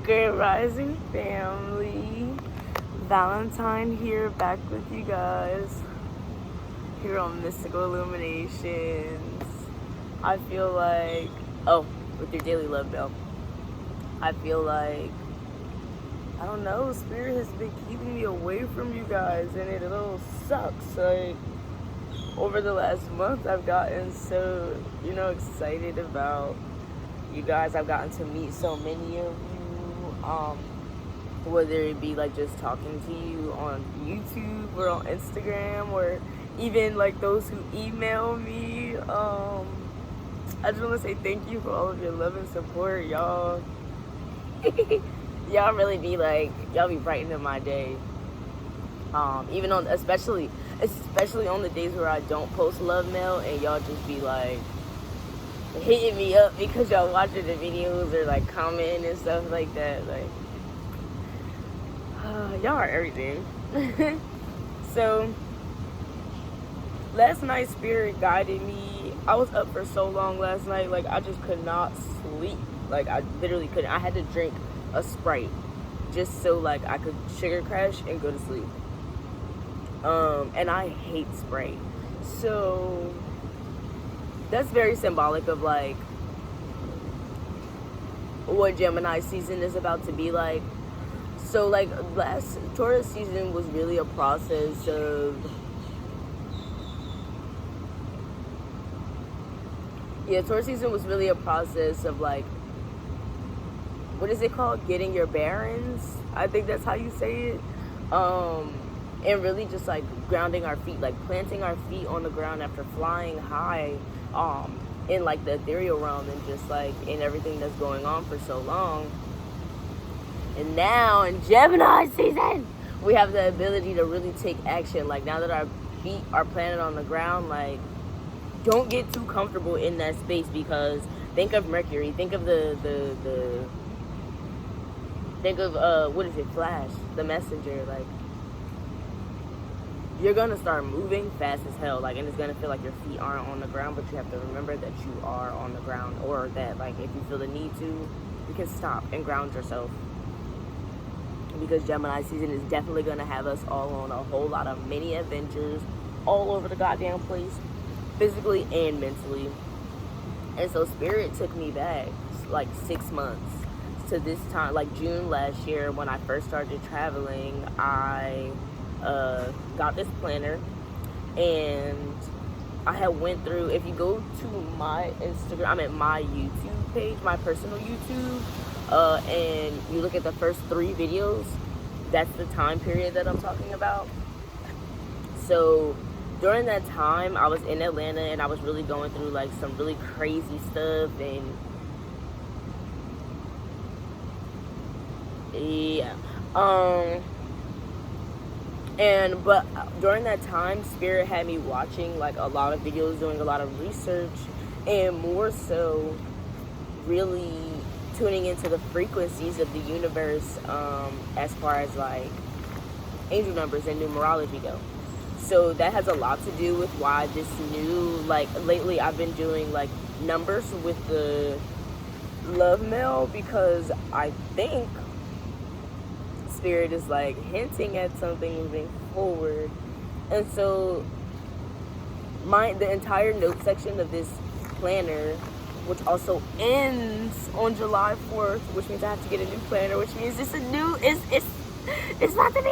Good rising, family. Valentyn here, back with you guys here on Mystical Illuminations. I feel like, with your daily love bell, I feel like, I don't know, Spirit has been keeping me away from you guys, and it a little sucks. Like, over the last month, I've gotten so, excited about you guys. I've gotten to meet so many of you, whether it be like just talking to you on YouTube or on Instagram, or even like those who email me. I just want to say thank you for all of your love and support, y'all. Y'all really be like, y'all be brightening my day. Even on, especially on the days where I don't post love mail, and y'all just be like hitting me up because y'all watching the videos or like commenting and stuff like that. Like, y'all are everything. So last night, Spirit guided me. I was up for so long last night, like I just could not sleep. Like I literally couldn't. I had to drink a Sprite just so like I could sugar crash and go to sleep. And I hate Sprite. So that's very symbolic of like what Gemini season is about to be like. So like last Taurus season was really a process of Taurus season was really a process of like, what is it called? Getting your bearings. I think that's how you say it. And really just like grounding our feet, like planting our feet on the ground after flying high, in like the ethereal realm, and just like in everything that's going on for so long. And now in Gemini season, we have the ability to really take action. Like now that our feet are planted on the ground, like don't get too comfortable in that space, because think of Mercury, think of think of what is it, Flash, the messenger. Like, you're gonna start moving fast as hell, like, and it's gonna feel like your feet aren't on the ground, but you have to remember that you are on the ground, or that like if you feel the need to, you can stop and ground yourself, because Gemini season is definitely gonna have us all on a whole lot of mini adventures all over the goddamn place, physically and mentally. And so Spirit took me back like 6 months to this time, like June last year when I first started traveling. I got this planner, and I had went through, if you go to my Instagram, I'm at my YouTube page, my personal YouTube, and you look at the first 3 videos, that's the time period that I'm talking about. So during that time, I was in Atlanta, and I was really going through like some really crazy stuff, and but during that time, Spirit had me watching like a lot of videos, doing a lot of research, and more so really tuning into the frequencies of the universe, as far as like angel numbers and numerology go. So that has a lot to do with why this new, like lately I've been doing like numbers with the love mail, because I think Spirit is like hinting at something moving forward. And so the entire note section of this planner, which also ends on July 4th, which means I have to get a new planner, which means it's about to be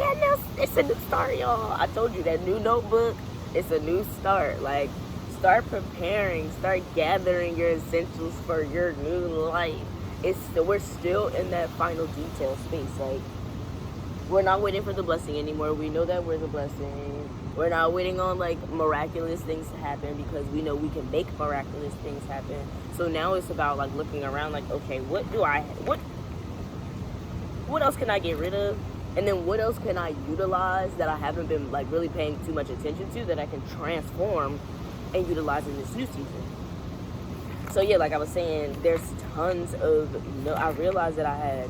it's a new start, y'all. I told you, that new notebook, it's a new start. Like, start preparing, start gathering your essentials for your new life. We're still in that final detail space. Like, we're not waiting for the blessing anymore. We know that we're the blessing. We're not waiting on like miraculous things to happen, because we know we can make miraculous things happen. So now it's about like looking around, like, okay, what else can I get rid of? And then what else can I utilize that I haven't been like really paying too much attention to, that I can transform and utilize in this new season? So yeah, like I was saying, there's tons of, I realized that I had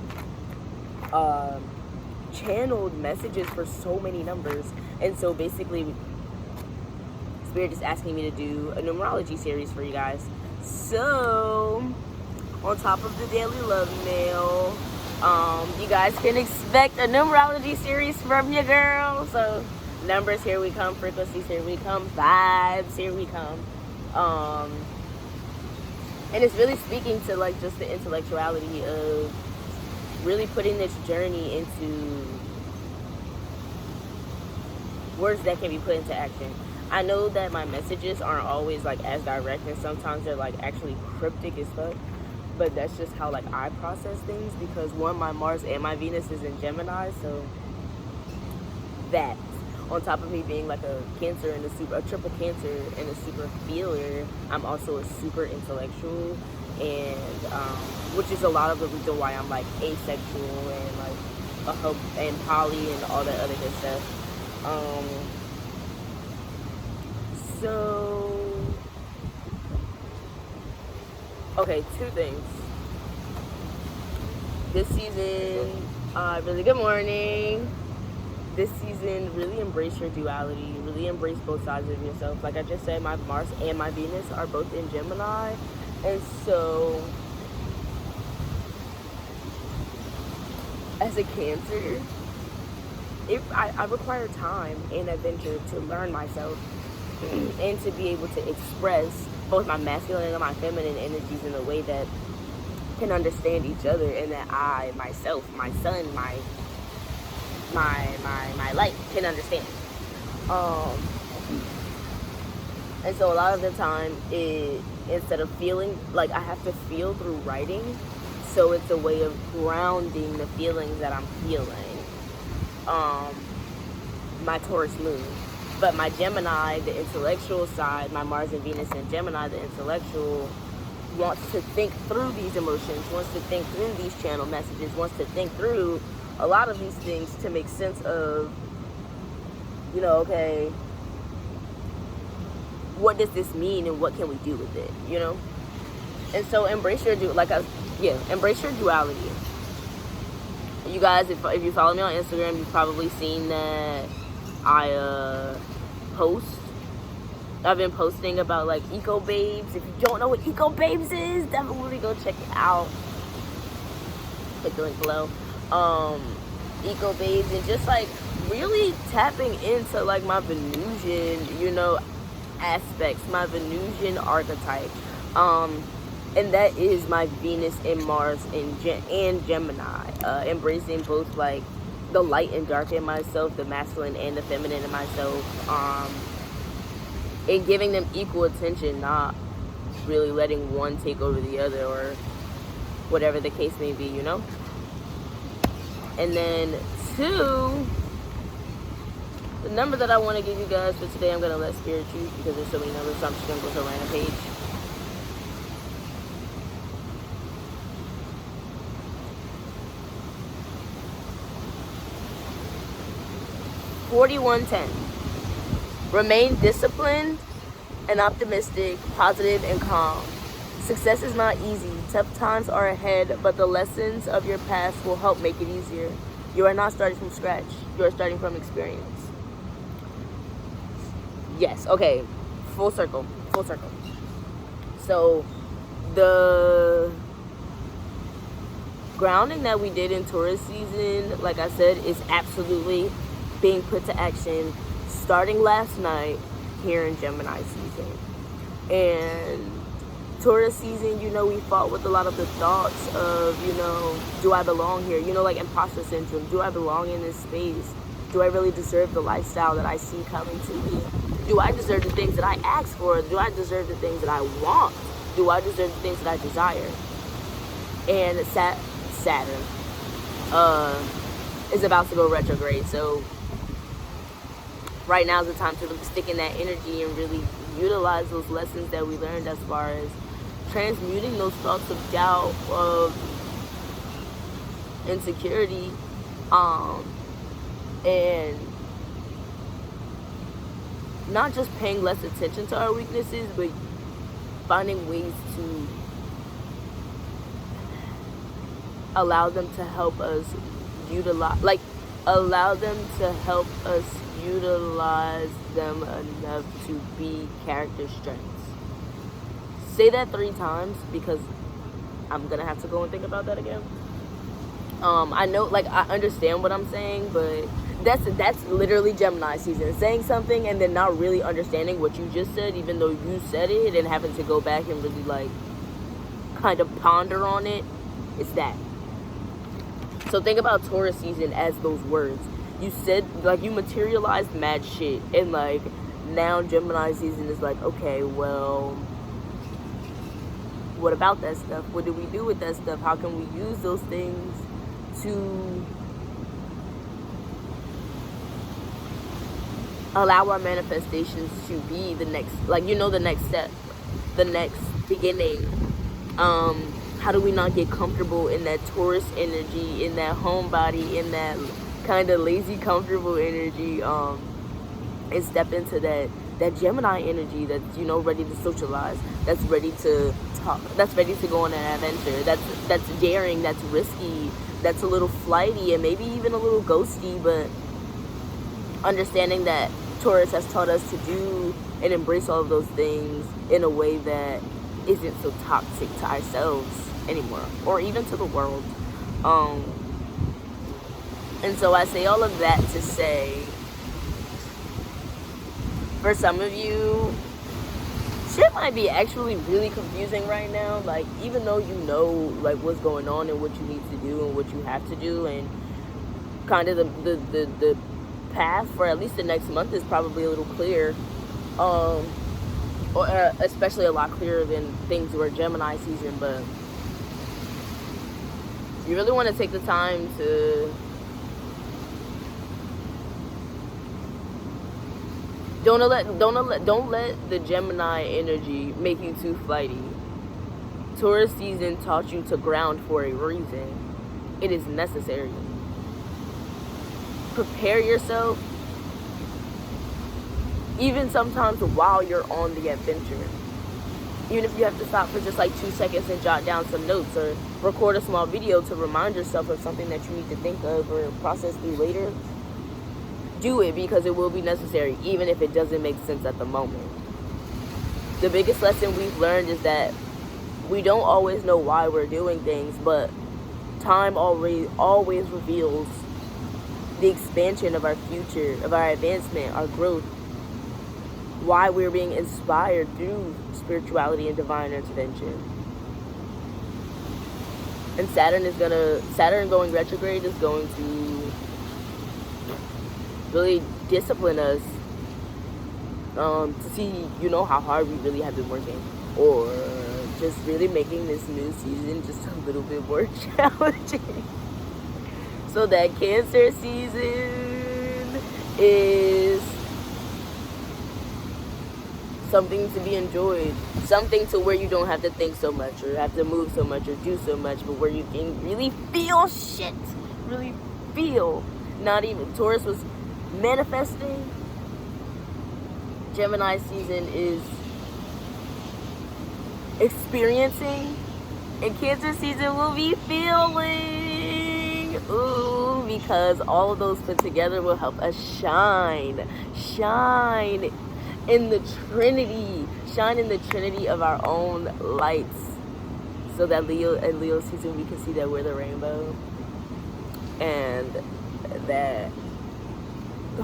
channeled messages for so many numbers. And so basically Spirit is asking me to do a numerology series for you guys. So on top of the daily love mail, You guys can expect a numerology series from your girl. So numbers, here we come. Frequencies, here we come. Vibes, here we come. And it's really speaking to like just the intellectuality of really putting this journey into words that can be put into action. I know that my messages aren't always like as direct, and sometimes they're like actually cryptic as fuck, but that's just how like I process things, because one, my Mars and my Venus is in Gemini, so that on top of me being like a Cancer and a triple Cancer and a super feeler, I'm also a super intellectual, and which is a lot of the reason why I'm like asexual and like and poly and all that other good stuff. So, okay, two things. This season, really good morning. This season, really embrace your duality. Really embrace both sides of yourself. Like I just said, my Mars and my Venus are both in Gemini. And so, as a Cancer, I require time and adventure to learn myself and to be able to express both my masculine and my feminine energies in a way that can understand each other, and that I, myself, my sun, my light can understand. And so a lot of the time, instead of feeling, like I have to feel through writing, so it's a way of grounding the feelings that I'm feeling. My Taurus moon. But my Gemini, the intellectual side, my Mars and Venus in Gemini, the intellectual, wants to think through these emotions, wants to think through these channel messages, wants to think through a lot of these things to make sense of, you know, okay, what does this mean and what can we do with it, you know? And so embrace your embrace your duality. You guys, if you follow me on Instagram, you've probably seen that I've been posting about like eco babes. If you don't know what eco babes is, definitely go check it out. Click the link below. Eco babes, and just like really tapping into like my Venusian, you know, aspects, my Venusian archetype. And that is my Venus and Mars and Gemini. Embracing both like the light and dark in myself, the masculine and the feminine in myself, and giving them equal attention, not really letting one take over the other or whatever the case may be, you know? And then two, the number that I want to give you guys for today, I'm going to let Spirit choose because there's so many numbers, so I'm just going to go to a random page. $4110. Remain disciplined and optimistic, positive and calm. Success is not easy. Tough times are ahead, but the lessons of your past will help make it easier. You are not starting from scratch. You are starting from experience. Yes, okay. Full circle. So, the grounding that we did in Taurus season, like I said, is absolutely being put to action starting last night here in Gemini season. And Taurus season, you know, we fought with a lot of the thoughts of, you know, do I belong here? You know, like imposter syndrome. Do I belong in this space? Do I really deserve the lifestyle that I see coming to me? Do I deserve the things that I ask for? Do I deserve the things that I want? Do I deserve the things that I desire? And Saturn is about to go retrograde, so right now is the time to really stick in that energy and really utilize those lessons that we learned as far as transmuting those thoughts of doubt, of insecurity, and not just paying less attention to our weaknesses, but finding ways to allow them to help us utilize, like allow them to help us utilize them enough to be character strengths. Say that 3 times because I'm gonna have to go and think about that again. I know, like, I understand what I'm saying, but that's literally Gemini season. Saying something and then not really understanding what you just said, even though you said it, and having to go back and really, like, kind of ponder on it. It's that. So think about Taurus season as those words. You said, like, you materialized mad shit, and, like, now Gemini season is like, okay, well, what about that stuff? What do we do with that stuff? How can we use those things to allow our manifestations to be the next, like, you know, the next step, the next beginning? How do we not get comfortable in that Taurus energy, in that homebody, in that kind of lazy, comfortable energy, and step into that Gemini energy that's, you know, ready to socialize, that's ready to talk, that's ready to go on an adventure, that's daring, that's risky, that's a little flighty, and maybe even a little ghosty, but understanding that Taurus has taught us to do and embrace all of those things in a way that isn't so toxic to ourselves anymore, or even to the world. And so I say all of that to say, for some of you, shit might be actually really confusing right now. Like, even though you know, like, what's going on and what you need to do and what you have to do, and kind of the path for at least the next month is probably a little clear, or especially a lot clearer than things were Gemini season. But you really want to take the time to don't let the Gemini energy make you too flighty. Taurus season taught you to ground for a reason. It is necessary. Prepare yourself, even sometimes while you're on the adventure. Even if you have to stop for just like 2 seconds and jot down some notes, or record a small video to remind yourself of something that you need to think of or process through later. Do it, because it will be necessary, even if it doesn't make sense at the moment. The biggest lesson we've learned is that we don't always know why we're doing things, but time always reveals the expansion of our future, of our advancement, our growth, why we're being inspired through spirituality and divine intervention. And Saturn going retrograde is going to really discipline us, to see, you know, how hard we really have been working, or just really making this new season just a little bit more challenging. So that Cancer season is something to be enjoyed, something to where you don't have to think so much, or have to move so much, or do so much, but where you can really feel shit, really feel. Not even, Taurus was manifesting. Gemini season is experiencing, and Cancer season will be feeling. Ooh, because all of those put together will help us shine in the trinity of our own lights, so that Leo season we can see that we're the rainbow, and that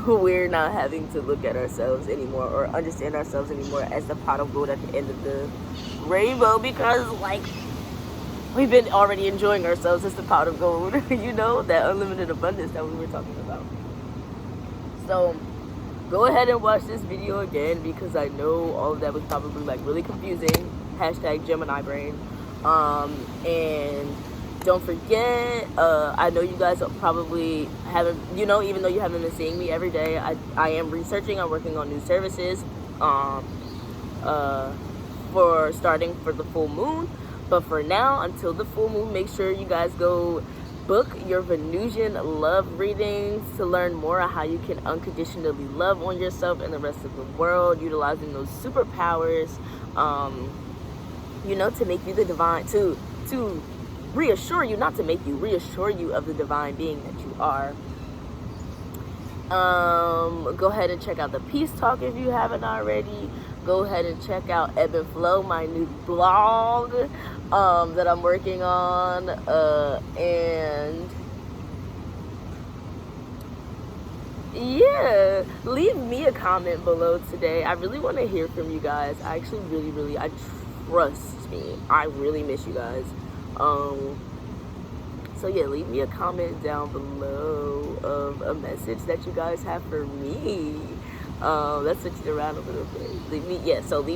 we're not having to look at ourselves anymore, or understand ourselves anymore as the pot of gold at the end of the rainbow, because, like, we've been already enjoying ourselves as the pot of gold. You know, that unlimited abundance that we were talking about. So go ahead and watch this video again, because I know all of that was probably, like, really confusing. Hashtag Gemini brain. And don't forget, I know you guys probably haven't, you know, even though you haven't been seeing me every day, I am researching. I'm working on new services for starting for the full moon. But for now, until the full moon, make sure you guys go book your Vensian Lov Readings to learn more on how you can unconditionally love on yourself and the rest of the world, utilizing those superpowers, you know, to make you the divine, to reassure you, not to make you, reassure you of the divine being that you are. Go ahead and check out the Peace Talk if you haven't already. Go ahead and check out Ebb and Flow, my new blog that I'm working on. And yeah, leave me a comment below today. I really want to hear from you guys. I actually really, trust me, I really miss you guys. So yeah, leave me a comment down below of a message that you guys have for me. Let's switch it around a little bit. Leave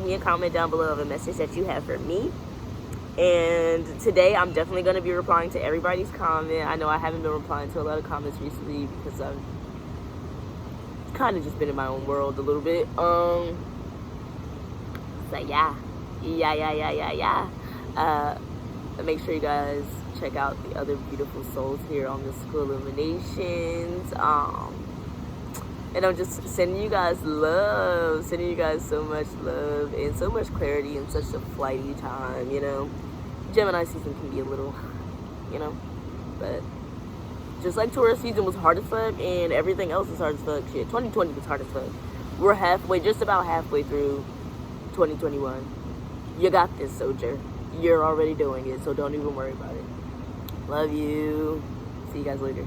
me a comment down below of a message that you have for me. And today I'm definitely going to be replying to everybody's comment. I know I haven't been replying to a lot of comments recently because I've kind of just been in my own world a little bit. So yeah. Make sure you guys check out the other beautiful souls here on the School Illuminations. And I'm just sending you guys love, sending you guys so much love and so much clarity in such a flighty time, you know. Gemini season can be a little, you know, but just like Taurus season was hard as fuck and everything else is hard as fuck, shit, 2020 was hard as fuck. We're just about halfway through 2021. You got this, soldier. You're already doing it, so don't even worry about it. Love you. See you guys later.